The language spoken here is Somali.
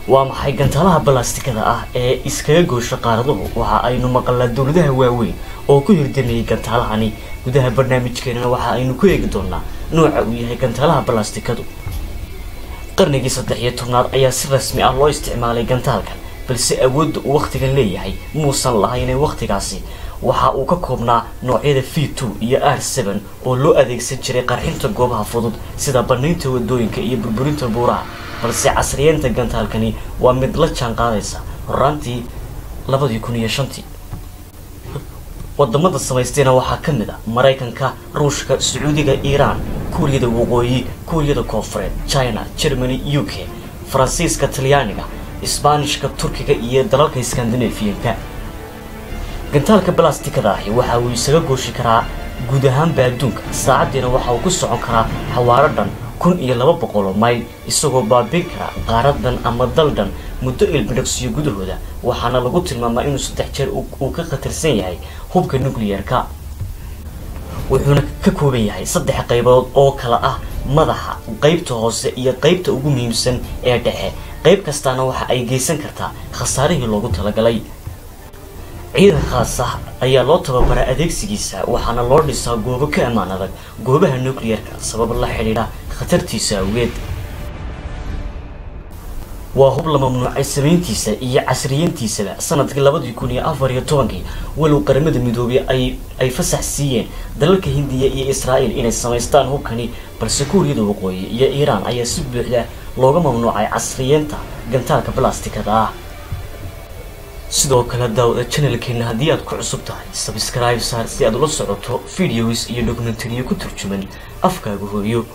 waa maxay gantaalaha balaastikada ah ee iskaga goosha qaaraduhu waxa aynu maqalnaa dawladaha waaweyn oo ku hirdameeyay gantaalahani gudaha barnaamijkeena waxa aynu ku eegi doonaa nooca uu yahay gantaalaha balaastikadu qarnigii 13aad ayaa si rasmi ah loo isticmaalay gantaalkan balse awoodda uu waqtigan leeyahay muusan lahayn waqtigaasi waxa uu ka koobnaa noocyada V2 iyo R7 oo loo adeegsan jiray qarxinta goobaha fudud sida banaynta wadooyinka iyo burburinta buuraha balse casriyeynta gantaalkani waa mid la jaan qaadaysa horaantii 2005 wadamada samaystayna waxaa ka mid ah Mareykanka, Ruushka, Sacuudiga, Iiraan, Kuuriyada Waqooyi, Kuuriyada Koonfureed, China, Germany, UK, Faransiiska, Talyaaniga, Isbaanishka, Turkiga iyo dalalka Scandinavian-ka. gantaalka balaastikada ahi waxa uu isaga gooshi karaa guud ahaan adduunka saacadiina waxa uu ku socon karaa xawaaro dhan 1200 mayl isagoo baabiin kara qaaradan ama daldan muddo ilbidhaqsiyo gudahooda waxaana lagu tilmaamaa inuu 3 jeer uu ka khatarsan yahay hubka nuclear-ka wuxuuna ka kooban yahay 3 qaybood oo kala ah madaxa qaybta hoose iyo qaybta ugu muhiimsan ee dhexe qayb kastaana waxa ay geysan kartaa khasaarihii loogu talagalay ciidan khaas ah ayaa loo tababaray adeegsigiisa waxaana loo dhisaa goobo ka ammaan adag goobaha nuclear-ka sabab la xiriira khatartiisa awgeed waa hub la mamnuucay sameyntiisa iyo casriyeyntiisa sanadkii 2014 walow qaramada midoobay ay fasax siiyeen dalalka Hindiya iyo Israa'iil inay sameystaan hubkani balse Kuuriyada Waqooyi iyo Iiraan ayaa si buuxda looga mamnuucay casriyeynta gantaalka balaastikada ah sidoo kale daawada channelkeena haddii aad ku cusub tahay subscribe saar si aad ula socoto videos iyo documentary ku turjuman afkaaga hooyo